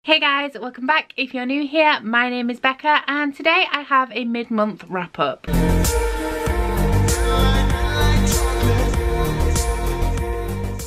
Hey guys, welcome back. If you're new here, my name is Becca and today I have a mid-month wrap up.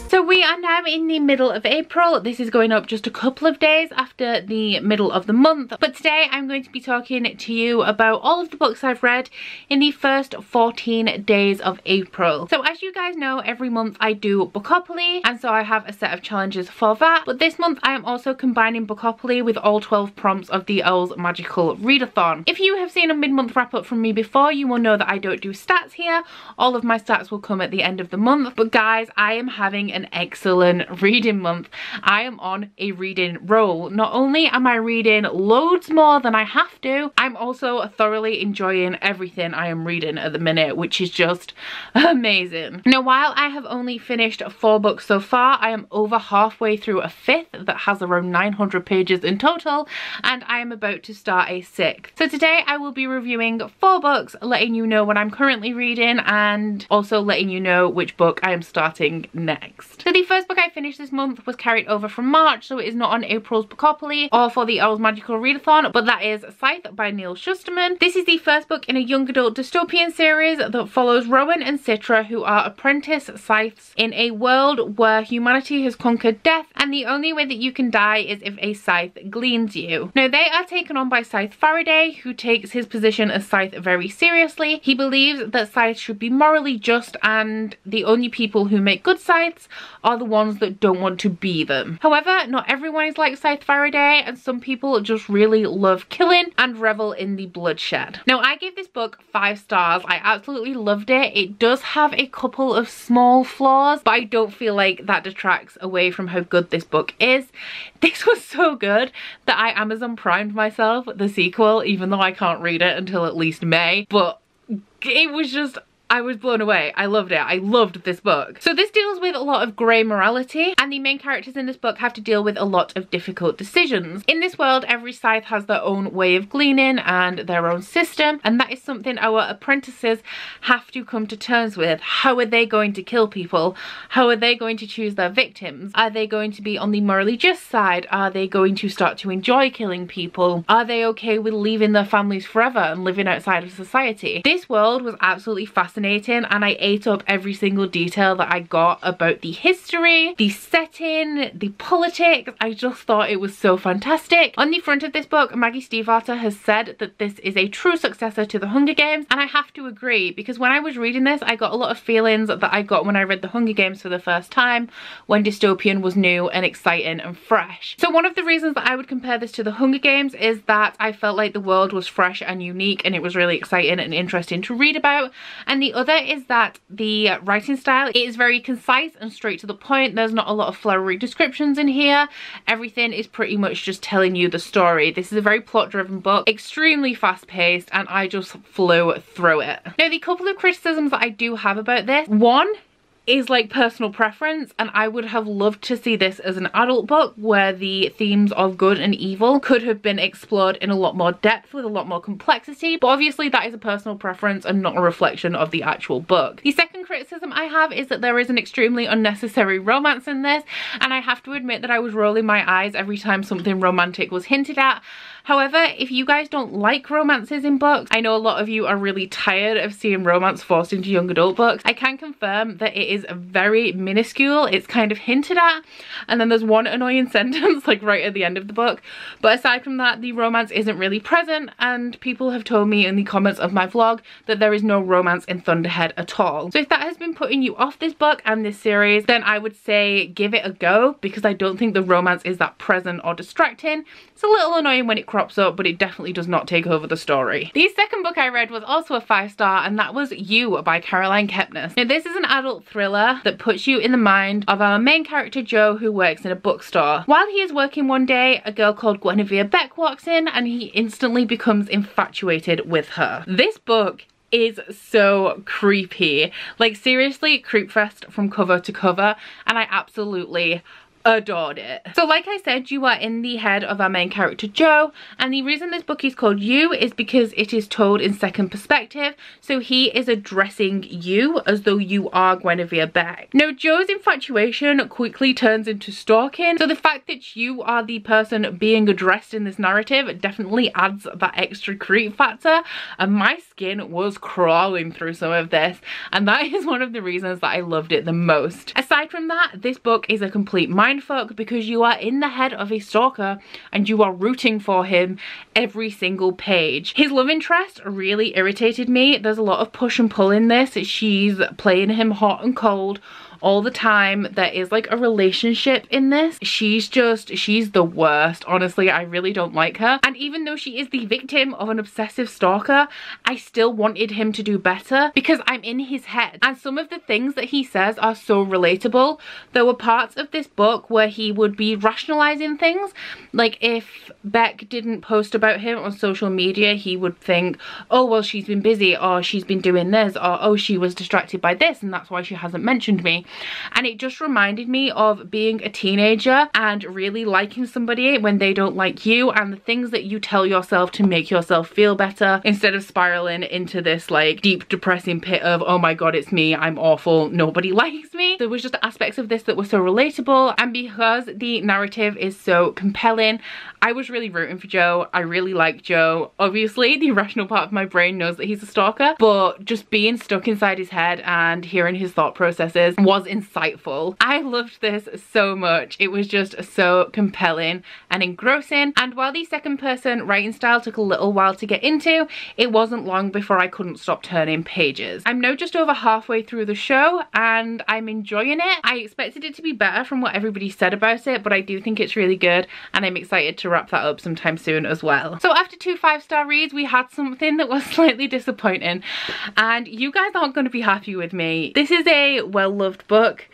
So we are now in the middle of April. This is going up just a couple of days after the middle of the month. But today I'm going to be talking to you about all of the books I've read in the first 14 days of April. So as you guys know, every month I do Bookopoly, and so I have a set of challenges for that. But this month I am also combining Bookopoly with all 12 prompts of the Elle's Magical Readathon. If you have seen a mid-month wrap up from me before, you will know that I don't do stats here. All of my stats will come at the end of the month. But guys, I am having an excellent reading month. I am on a reading roll. Not only am I reading loads more than I have to, I'm also thoroughly enjoying everything I am reading at the minute, which is just amazing. Now, while I have only finished 4 books so far, I am over halfway through a 5th that has around 900 pages in total, and I am about to start a 6th. So today I will be reviewing 4 books, letting you know what I'm currently reading and also letting you know which book I am starting next. So the first book I finished this month was carried over from March, so it is not on April's Bookopoly or for the Elle's Magical Readathon, but that is Scythe by Neil Shusterman. This is the first book in a young adult dystopian series that follows Rowan and Citra, who are apprentice scythes in a world where humanity has conquered death, and the only way that you can die is if a scythe gleans you. Now, they are taken on by Scythe Faraday, who takes his position as scythe very seriously. He believes that scythes should be morally just, and the only people who make good scythes are the ones that don't want to be them. However, not everyone is like Scythe Faraday, and some people just really love killing and revel in the bloodshed. Now, I gave this book 5 stars. I absolutely loved it. It does have a couple of small flaws, but I don't feel like that detracts away from how good this book is. This was so good that I Amazon Primed myself the sequel, even though I can't read it until at least May, but it was just, I was blown away. I loved it. I loved this book. So this deals with a lot of grey morality, and the main characters in this book have to deal with a lot of difficult decisions. In this world, every scythe has their own way of gleaning and their own system, and that is something our apprentices have to come to terms with. How are they going to kill people? How are they going to choose their victims? Are they going to be on the morally just side? Are they going to start to enjoy killing people? Are they okay with leaving their families forever and living outside of society? This world was absolutely fascinating, and I ate up every single detail that I got about the history, the setting, the politics. I just thought it was so fantastic. On the front of this book, Maggie Stiefvater has said that this is a true successor to The Hunger Games, and I have to agree, because when I was reading this, I got a lot of feelings that I got when I read The Hunger Games for the first time, when dystopian was new and exciting and fresh. So one of the reasons that I would compare this to The Hunger Games is that I felt like the world was fresh and unique, and it was really exciting and interesting to read about. And the other is that the writing style is very concise and straight to the point. There's not a lot of flowery descriptions in here. Everything is pretty much just telling you the story. This is a very plot-driven book, extremely fast-paced, and I just flew through it. Now, the couple of criticisms that I do have about this, one is like personal preference, and I would have loved to see this as an adult book where the themes of good and evil could have been explored in a lot more depth with a lot more complexity, but obviously that is a personal preference and not a reflection of the actual book. The second criticism I have is that there is an extremely unnecessary romance in this, and I have to admit that I was rolling my eyes every time something romantic was hinted at. However, if you guys don't like romances in books, I know a lot of you are really tired of seeing romance forced into young adult books. I can confirm that it is very minuscule. It's kind of hinted at, and then there's one annoying sentence like right at the end of the book. But aside from that, the romance isn't really present, and people have told me in the comments of my vlog that there is no romance in Thunderhead at all. So if that has been putting you off this book and this series, then I would say give it a go, because I don't think the romance is that present or distracting. It's a little annoying when it crops up, but it definitely does not take over the story. The second book I read was also a 5-star, and that was You by Caroline Kepnes. Now, this is an adult thriller that puts you in the mind of our main character Joe, who works in a bookstore. While he is working one day, a girl called Beck walks in, and he instantly becomes infatuated with her. This book is so creepy. Like, seriously, creepfest from cover to cover, and I absolutely adored it. So like I said, you are in the head of our main character Joe, and the reason this book is called You is because it is told in second perspective, so he is addressing you as though you are Guinevere Beck. Now Joe's infatuation quickly turns into stalking, so the fact that you are the person being addressed in this narrative definitely adds that extra creep factor, and my skin was crawling through some of this, and that is one of the reasons that I loved it the most. Aside from that, this book is a complete mindfuck because you are in the head of a stalker and you are rooting for him every single page. His love interest really irritated me. There's a lot of push and pull in this. She's playing him hot and cold all the time. There is like a relationship in this. She's the worst. Honestly, I really don't like her. And even though she is the victim of an obsessive stalker, I still wanted him to do better because I'm in his head. And some of the things that he says are so relatable. There were parts of this book where he would be rationalizing things. Like if Beck didn't post about him on social media, he would think, oh, well, she's been busy, or she's been doing this, or oh, she was distracted by this and that's why she hasn't mentioned me. And it just reminded me of being a teenager and really liking somebody when they don't like you, and the things that you tell yourself to make yourself feel better instead of spiraling into this like deep depressing pit of, oh my god, it's me, I'm awful, nobody likes me. There was just aspects of this that were so relatable, and because the narrative is so compelling, I was really rooting for Joe. I really like Joe. Obviously, the rational part of my brain knows that he's a stalker, but just being stuck inside his head and hearing his thought processes was insightful. I loved this so much. It was just so compelling and engrossing. And while the second person writing style took a little while to get into, it wasn't long before I couldn't stop turning pages. I'm now just over halfway through the show and I'm enjoying it. I expected it to be better from what everybody said about it, but I do think it's really good and I'm excited to wrap that up sometime soon as well. So after 2 5-star reads, we had something that was slightly disappointing, and you guys aren't going to be happy with me. This is a well-loved book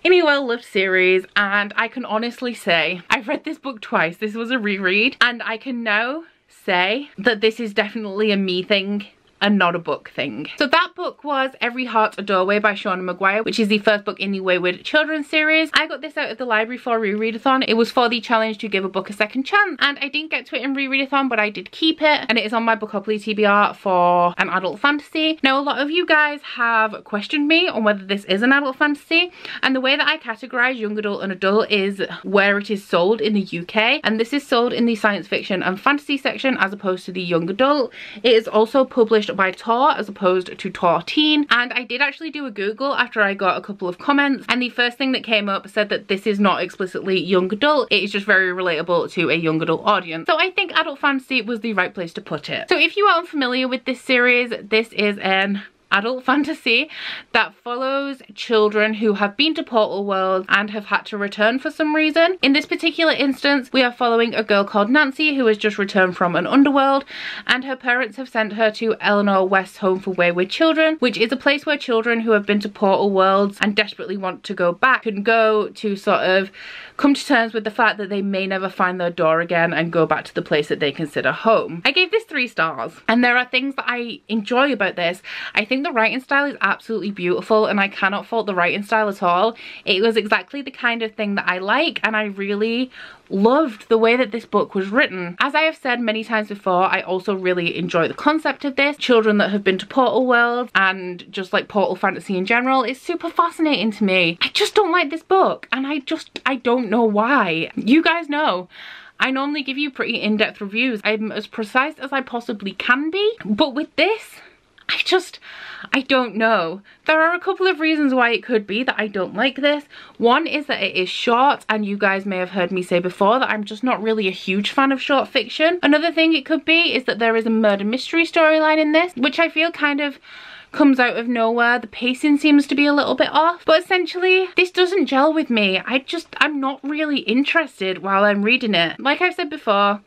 in a well-loved series, and I can honestly say I've read this book twice. This was a reread, and I can now say that this is definitely a me thing and not a book thing. So that book was Every Heart a Doorway by Shauna Maguire, which is the first book in the Wayward Children series. I got this out of the library for rereadathon. It was for the challenge to give a book a second chance, and I didn't get to it in rereadathon, but I did keep it, and it is on my Bookopoly TBR for an adult fantasy. Now, a lot of you guys have questioned me on whether this is an adult fantasy, and the way that I categorize young adult and adult is where it is sold in the UK, and this is sold in the science fiction and fantasy section as opposed to the young adult. It is also published by Tor as opposed to Tor Teen, and I did actually do a Google after I got a couple of comments, and the first thing that came up said that this is not explicitly young adult, it is just very relatable to a young adult audience. So I think adult fantasy was the right place to put it. So if you are unfamiliar with this series, this is an adult fantasy that follows children who have been to Portal World and have had to return for some reason. In this particular instance, we are following a girl called Nancy who has just returned from an underworld, and her parents have sent her to Eleanor West's Home for Wayward Children, which is a place where children who have been to Portal Worlds and desperately want to go back can go to sort of come to terms with the fact that they may never find their door again and go back to the place that they consider home. I gave this 3 stars, and there are things that I enjoy about this. I think the writing style is absolutely beautiful, and I cannot fault the writing style at all. It was exactly the kind of thing that I like, and I really loved the way that this book was written. As I have said many times before, I also really enjoy the concept of this. Children that have been to Portal World and just like Portal fantasy in general is super fascinating to me. I just don't like this book, and I don't know why. You guys know I normally give you pretty in-depth reviews. I'm as precise as I possibly can be, but with this, I don't know. There are a couple of reasons why it could be that I don't like this. One is that it is short, and you guys may have heard me say before that I'm just not really a huge fan of short fiction. Another thing it could be is that there is a murder mystery storyline in this, which I feel kind of comes out of nowhere. The pacing seems to be a little bit off, but essentially this doesn't gel with me. I'm not really interested while I'm reading it. Like I've said before,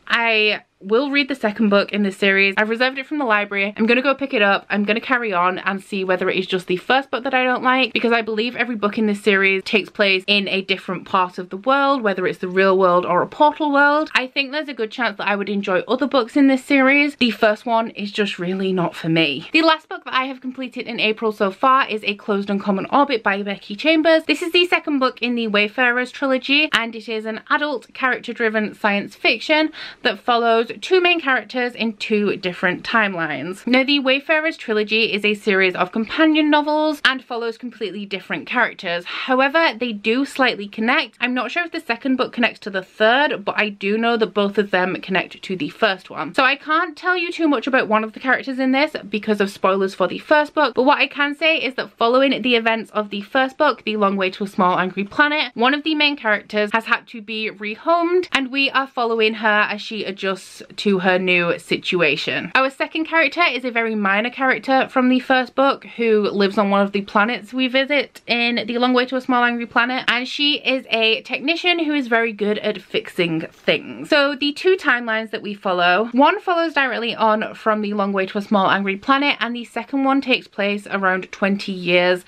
I will read the second book in this series. I've reserved it from the library. I'm gonna go pick it up. I'm gonna carry on and see whether it is just the first book that I don't like, because I believe every book in this series takes place in a different part of the world, whether it's the real world or a portal world. I think there's a good chance that I would enjoy other books in this series. The first one is just really not for me. The last book that I have completed in April so far is A Closed Uncommon Orbit by Becca Chambers. This is the second book in the Wayfarers trilogy, and it is an adult character-driven science fiction that follows two main characters in two different timelines. Now, the Wayfarers trilogy is a series of companion novels and follows completely different characters. However, they do slightly connect. I'm not sure if the second book connects to the third, but I do know that both of them connect to the first one. So I can't tell you too much about one of the characters in this because of spoilers for the first book, but what I can say is that following the events of the first book, The Long Way to a Small Angry Planet, one of the main characters has had to be rehomed, and we are following her as she adjusts to her new situation. Our second character is a very minor character from the first book who lives on one of the planets we visit in The Long Way to a Small Angry Planet, and she is a technician who is very good at fixing things. So the two timelines that we follow, one follows directly on from The Long Way to a Small Angry Planet, and the second one takes place around 20 years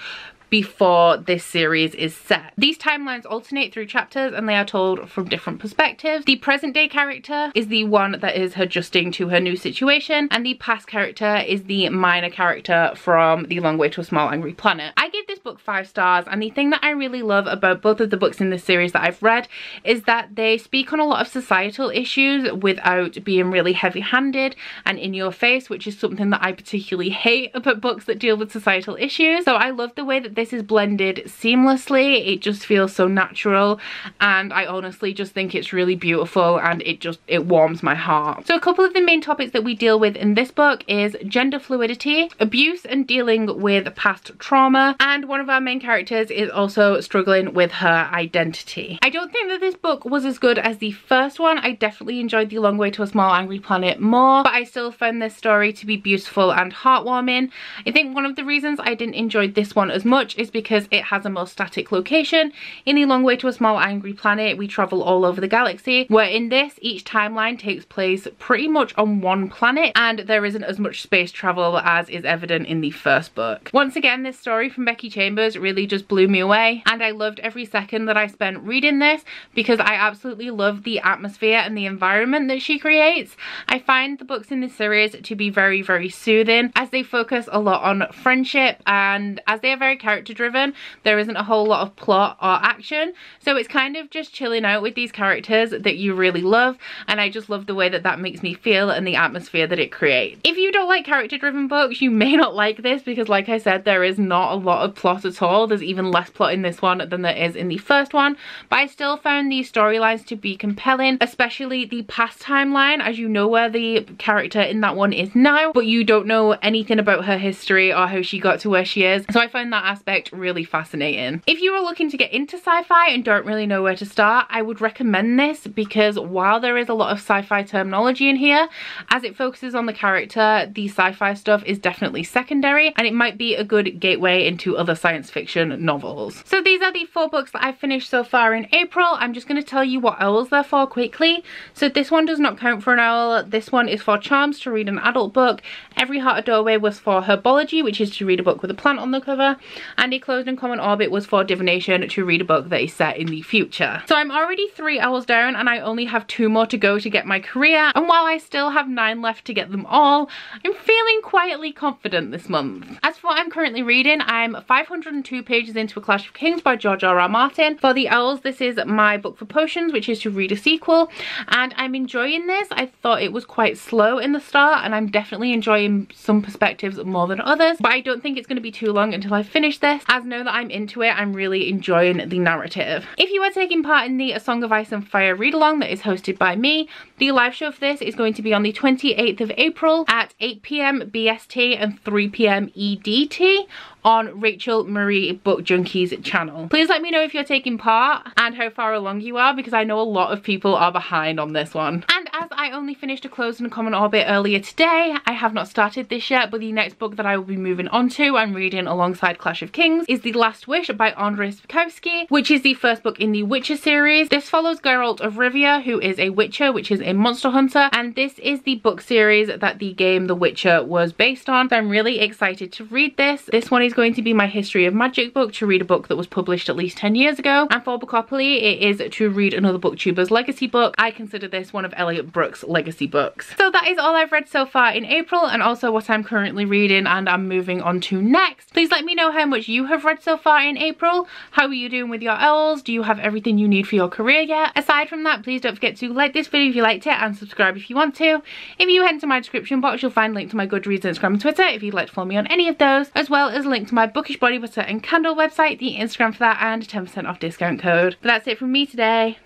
before this series is set. These timelines alternate through chapters and they are told from different perspectives. The present day character is the one that is adjusting to her new situation, and the past character is the minor character from The Long Way to a Small Angry Planet. I gave this book 5 stars, and the thing that I really love about both of the books in this series that I've read is that they speak on a lot of societal issues without being really heavy-handed and in your face, which is something that I particularly hate about books that deal with societal issues. So I love the way that this is blended seamlessly. It just feels so natural, and I honestly just think it's really beautiful, and it warms my heart. So a couple of the main topics that we deal with in this book is gender fluidity, abuse and dealing with past trauma, and one of our main characters is also struggling with her identity. I don't think that this book was as good as the first one. I definitely enjoyed The Long Way to a Small Angry Planet more, but I still found this story to be beautiful and heartwarming. I think one of the reasons I didn't enjoy this one as much is because it has a more static location. In The Long Way to a Small Angry Planet, we travel all over the galaxy, where in this, each timeline takes place pretty much on one planet, and there isn't as much space travel as is evident in the first book. Once again, this story from Becca Chambers really just blew me away, and I loved every second that I spent reading this because I absolutely love the atmosphere and the environment that she creates. I find the books in this series to be very, very soothing, as they focus a lot on friendship, and as they are very character driven, there isn't a whole lot of plot or action, so it's kind of just chilling out with these characters that you really love, and I just love the way that that makes me feel and the atmosphere that it creates. If you don't like character driven books, you may not like this because, like I said, there is not a lot of plot at all. There's even less plot in this one than there is in the first one, but I still found these storylines to be compelling, especially the past timeline, as you know where the character in that one is now, but you don't know anything about her history or how she got to where she is, so I found that aspect really fascinating. If you are looking to get into sci-fi and don't really know where to start, I would recommend this, because while there is a lot of sci-fi terminology in here, as it focuses on the character, the sci-fi stuff is definitely secondary, and it might be a good gateway into other science fiction novels. So these are the 4 books that I've finished so far in April. I'm just going to tell you what owls they're for quickly. So this one does not count for an owl. This one is for Charms, to read an adult book. Every Heart a Doorway was for Herbology, which is to read a book with a plant on the cover, and A Closed Uncommon Orbit was for Divination, to read a book that is set in the future. So I'm already 3 owls down, and I only have 2 more to go to get my career, and while I still have 9 left to get them all, I'm feeling quietly confident this month. As for what I'm currently reading, I'm 502 pages into A Clash of Kings by George R.R. Martin. For the owls, this is my book for potions, which is to read a sequel, and I'm enjoying this. I thought it was quite slow in the start, and I'm definitely enjoying some perspectives more than others, but I don't think it's going to be too long until I finish this, as now that I'm into it, I'm really enjoying the narrative. If you are taking part in the A Song of Ice and Fire read-along that is hosted by me, the live show for this is going to be on the 28th of April at 8 PM BST and 3 PM EDT on Rachel Marie Book Junkie's channel. Please let me know if you're taking part and how far along you are, because I know a lot of people are behind on this one. And as I only finished A Closed and Common Orbit earlier today. I have not started this yet, but the next book that I will be moving on to and reading alongside Clash of Kings is The Last Wish by Andrzej Sapkowski, which is the first book in the Witcher series. This follows Geralt of Rivia, who is a witcher, which is a monster hunter, and this is the book series that the game The Witcher was based on. So I'm really excited to read this. This one is going to be my History of Magic book, to read a book that was published at least 10 years ago, and for Bookopoly it is to read another booktuber's legacy book. I consider this one of Elliot Brooks' legacy books. So that is all I've read so far in April, and also what I'm currently reading and I'm moving on to next. Please let me know how much you have read so far in April. How are you doing with your owls? Do you have everything you need for your career yet? Aside from that, please don't forget to like this video if you liked it and subscribe if you want to. If you head into my description box, you'll find a link to my Goodreads, Instagram and Twitter if you'd like to follow me on any of those, as well as a link to my Bookish body butter and candle website, the Instagram for that, and a 10% off discount code. But that's it from me today.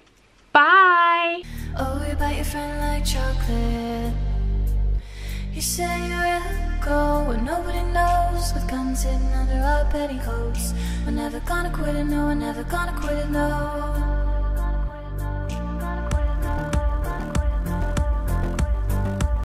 Bye! Oh, you bite your friend like chocolate. You say you'll go where nobody knows, with guns hidden under our petticoats. We're never gonna quit it, no, we're never gonna quit it, no.